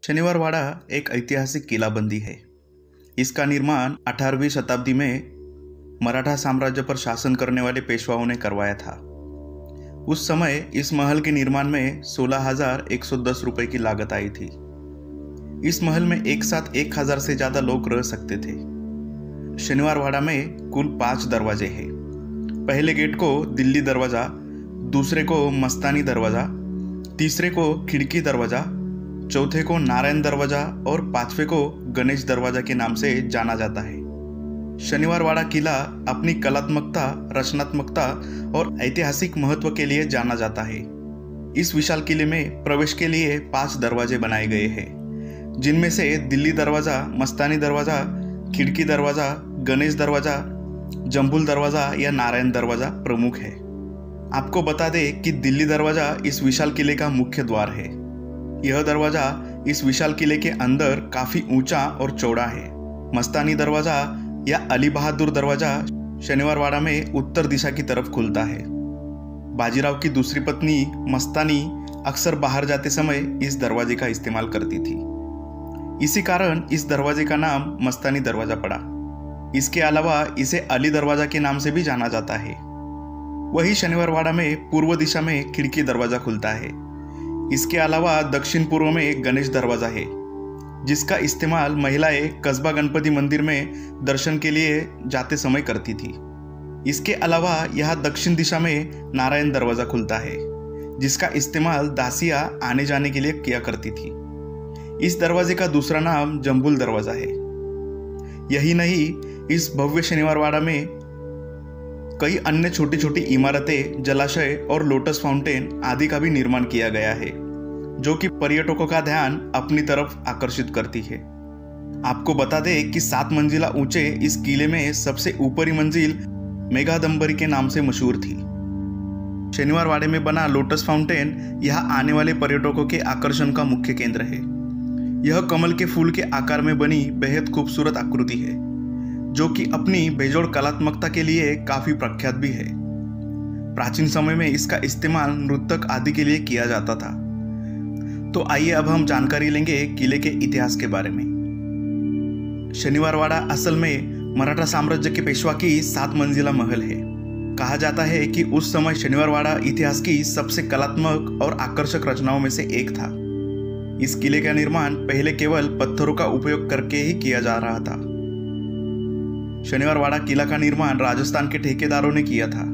शनिवारवाड़ा एक ऐतिहासिक किलाबंदी है। इसका निर्माण 18वीं शताब्दी में मराठा साम्राज्य पर शासन करने वाले पेशवाओं ने करवाया था। उस समय इस महल के निर्माण में 16,110 रुपए की लागत आई थी। इस महल में एक साथ 1,000 से ज्यादा लोग रह सकते थे। शनिवारवाड़ा में कुल 5 दरवाजे हैं। पहले गेट को दिल्ली दरवाजा, दूसरे को मस्तानी दरवाजा, तीसरे को खिड़की दरवाजा, चौथे को नारायण दरवाजा और पांचवें को गणेश दरवाजा के नाम से जाना जाता है। शनिवारवाड़ा किला अपनी कलात्मकता, रचनात्मकता और ऐतिहासिक महत्व के लिए जाना जाता है। इस विशाल किले में प्रवेश के लिए 5 दरवाजे बनाए गए हैं, जिनमें से दिल्ली दरवाजा, मस्तानी दरवाजा, खिड़की दरवाजा, गणेश दरवाजा, जम्बुल दरवाजा या नारायण दरवाजा प्रमुख है। आपको बता दें कि दिल्ली दरवाजा इस विशाल किले का मुख्य द्वार है। यह दरवाजा इस विशाल किले के अंदर काफी ऊंचा और चौड़ा है। मस्तानी दरवाजा या अली बहादुर दरवाजा शनिवारवाड़ा में उत्तर दिशा की तरफ खुलता है। बाजीराव की दूसरी पत्नी मस्तानी अक्सर बाहर जाते समय इस दरवाजे का इस्तेमाल करती थी। इसी कारण इस दरवाजे का नाम मस्तानी दरवाजा पड़ा। इसके अलावा इसे अली दरवाजा के नाम से भी जाना जाता है। वही शनिवारवाड़ा में पूर्व दिशा में खिड़की दरवाजा खुलता है। इसके अलावा दक्षिण पूर्व में गणेश दरवाजा है, जिसका इस्तेमाल महिलाएं कस्बा गणपति मंदिर में दर्शन के लिए जाते समय करती थी। इसके अलावा यहाँ दक्षिण दिशा में नारायण दरवाजा खुलता है, जिसका इस्तेमाल दासियां आने जाने के लिए किया करती थी। इस दरवाजे का दूसरा नाम जम्बुल दरवाजा है। यही नहीं, इस भव्य शनिवारवाड़ा में कई अन्य छोटी छोटी इमारतें, जलाशय और लोटस फाउंटेन आदि का भी निर्माण किया गया है, जो कि पर्यटकों का ध्यान अपनी तरफ आकर्षित करती है। आपको बता दें कि 7 मंजिला ऊंचे इस किले में सबसे ऊपरी मंजिल मेघादंबरी के नाम से मशहूर थी। शनिवारवाड़े में बना लोटस फाउंटेन यहाँ आने वाले पर्यटकों के आकर्षण का मुख्य केंद्र है। यह कमल के फूल के आकार में बनी बेहद खूबसूरत आकृति है, जो कि अपनी बेजोड़ कलात्मकता के लिए काफी प्रख्यात भी है। प्राचीन समय में इसका इस्तेमाल नृत्यक आदि के लिए किया जाता था। तो आइए अब हम जानकारी लेंगे किले के इतिहास के बारे में। शनिवारवाड़ा असल में मराठा साम्राज्य के पेशवा की 7 मंजिला महल है। कहा जाता है कि उस समय शनिवारवाड़ा इतिहास की सबसे कलात्मक और आकर्षक रचनाओं में से एक था। इस किले का निर्माण पहले केवल पत्थरों का उपयोग करके ही किया जा रहा था। शनिवारवाड़ा किला का निर्माण राजस्थान के ठेकेदारों ने किया था,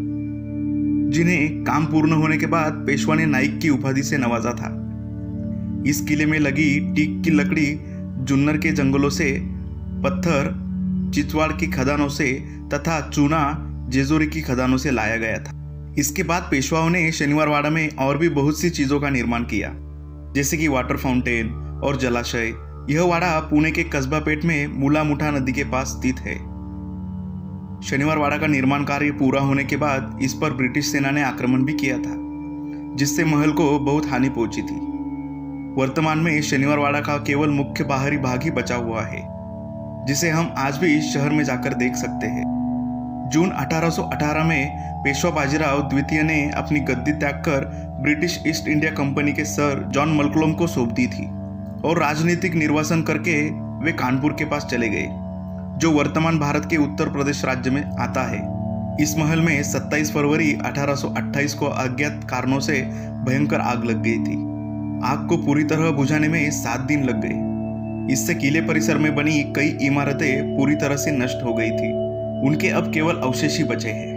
जिन्हें काम पूर्ण होने के बाद पेशवा ने नाइक की उपाधि से नवाजा था। इस किले में लगी टीक की लकड़ी जुन्नर के जंगलों से, पत्थर चितवाड़ की खदानों से तथा चूना जेजोरी की खदानों से लाया गया था। इसके बाद पेशवाओं ने शनिवारवाड़ा में और भी बहुत सी चीजों का निर्माण किया, जैसे कि वाटर फाउंटेन और जलाशय। यह वाड़ा पुणे के कस्बा पेट में मूला मुठा नदी के पास स्थित है। शनिवारवाड़ा का निर्माण कार्य पूरा होने के बाद इस पर ब्रिटिश सेना ने आक्रमण भी किया था, जिससे महल को बहुत हानि पहुंची थी। वर्तमान में शनिवारवाड़ा का केवल मुख्य बाहरी भाग ही बचा हुआ है, जिसे हम आज भी शहर में जाकर देख सकते हैं। जून 1818 में पेशवा बाजीराव द्वितीय ने अपनी गद्दी त्याग कर ब्रिटिश ईस्ट इंडिया कंपनी के सर जॉन मलकोलम को सौंप दी थी और राजनीतिक निर्वासन करके वे कानपुर के पास चले गए, जो वर्तमान भारत के उत्तर प्रदेश राज्य में आता है। इस महल में 27 फरवरी 1828 को अज्ञात कारणों से भयंकर आग लग गई थी। आग को पूरी तरह बुझाने में 7 दिन लग गए। इससे किले परिसर में बनी कई इमारतें पूरी तरह से नष्ट हो गई थी। उनके अब केवल अवशेष ही बचे हैं।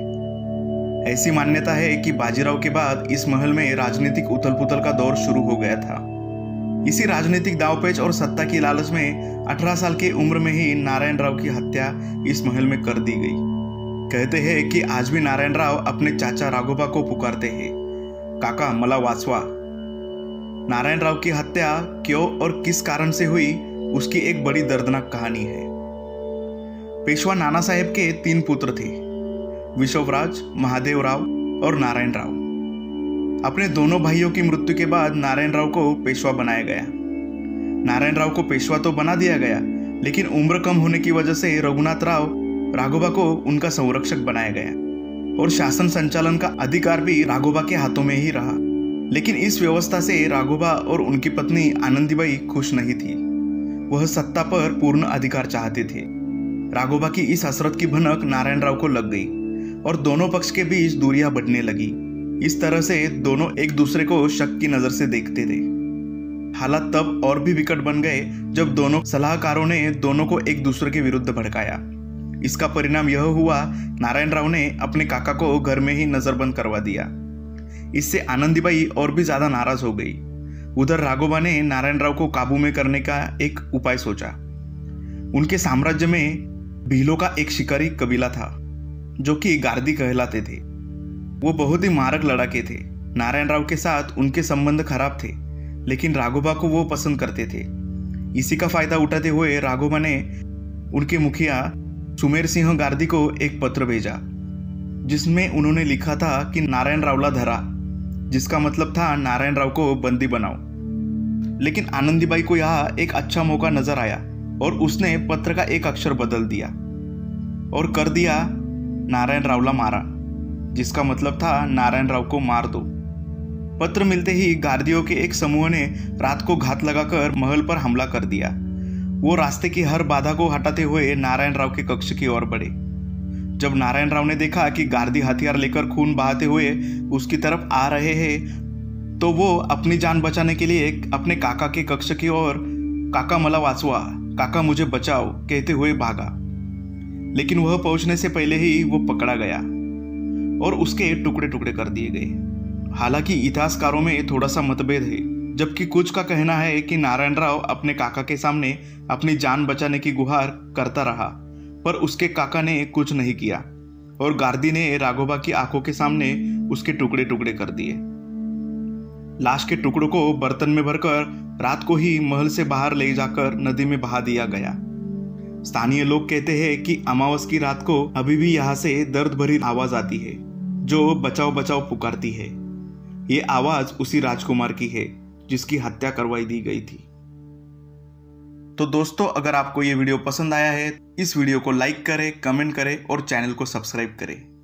ऐसी मान्यता है कि बाजीराव के बाद इस महल में राजनीतिक उथल पुथल का दौर शुरू हो गया था। इसी राजनीतिक दांवपेच और सत्ता की लालच में 18 साल की उम्र में ही नारायण राव की हत्या इस महल में कर दी गई। कहते हैं कि आज भी नारायण राव अपने चाचा राघोबा को पुकारते हैं, काका मला वाचवा। नारायण राव की हत्या क्यों और किस कारण से हुई, उसकी एक बड़ी दर्दनाक कहानी है। पेशवा नाना साहेब के 3 पुत्र थे, विश्वराज, महादेव राव और नारायण राव। अपने दोनों भाइयों की मृत्यु के बाद नारायण राव को पेशवा बनाया गया। नारायण राव को पेशवा तो बना दिया गया, लेकिन उम्र कम होने की वजह से रघुनाथ राव राघोबा को उनका संरक्षक बनाया गया और शासन संचालन का अधिकार भी राघोबा के हाथों में ही रहा। लेकिन इस व्यवस्था से राघोबा और उनकी पत्नी आनंदीबाई खुश नहीं थी। वह सत्ता पर पूर्ण अधिकार चाहते थे। राघोबा की इस हसरत की भनक नारायण राव को लग गई और दोनों पक्ष के बीच दूरियां बढ़ने लगी। इस तरह से दोनों एक दूसरे को शक की नजर से देखते थे। हालात तब और भी विकट बन गए जब दोनों सलाहकारों ने दोनों को एक दूसरे के विरुद्ध भड़काया। इसका परिणाम यह हुआ, नारायण राव ने अपने काका को घर में ही नजरबंद करवा दिया। इससे आनंदीबाई और भी ज्यादा नाराज हो गई। उधर राघोबा ने नारायण राव को काबू में करने का एक उपाय सोचा। उनके साम्राज्य में भीलों का एक शिकारी कबीला था जो कि गार्दी कहलाते थे। वो बहुत ही मारक लड़ाके थे। नारायण राव के साथ उनके संबंध खराब थे, लेकिन राघोबा को वो पसंद करते थे। इसी का फायदा उठाते हुए राघोबा ने उनके मुखिया सुमेर सिंह गार्दी को एक पत्र भेजा, जिसमें उन्होंने लिखा था कि नारायण रावला धरा, जिसका मतलब था नारायण राव को बंदी बनाओ। लेकिन आनंदीबाई को यहाँ एक अच्छा मौका नजर आया और उसने पत्र का एक अक्षर बदल दिया और कर दिया नारायण रावला मारा, जिसका मतलब था नारायण राव को मार दो। पत्र मिलते ही गार्दियों के एक समूह ने रात को घात लगाकर महल पर हमला कर दिया। वो रास्ते की हर बाधा को हटाते हुए नारायण राव के कक्ष की ओर बढ़े। जब नारायण राव ने देखा कि गार्दी हथियार लेकर खून बहाते हुए उसकी तरफ आ रहे हैं, तो वो अपनी जान बचाने के लिए अपने काका के कक्ष की ओर काका मला वाचवा, काका मुझे बचाओ कहते हुए भागा। लेकिन वह पहुंचने से पहले ही वो पकड़ा गया और उसके टुकड़े टुकड़े कर दिए गए। हालांकि इतिहासकारों में थोड़ा सा मतभेद है, जबकि कुछ का कहना है कि नारायण राव अपने काका के सामने अपनी जान बचाने की गुहार करता रहा, पर उसके काका ने कुछ नहीं किया और गार्दी ने राघोबा की आंखों के सामने उसके टुकड़े टुकड़े कर दिए। लाश के टुकड़ों को बर्तन में भरकर रात को ही महल से बाहर ले जाकर नदी में बहा दिया गया। स्थानीय लोग कहते हैं कि अमावस की रात को अभी भी यहाँ से दर्द भरी आवाज आती है जो बचाओ बचाओ पुकारती है। ये आवाज उसी राजकुमार की है जिसकी हत्या करवाई दी गई थी। तो दोस्तों, अगर आपको ये वीडियो पसंद आया है, इस वीडियो को लाइक करें, कमेंट करें और चैनल को सब्सक्राइब करें।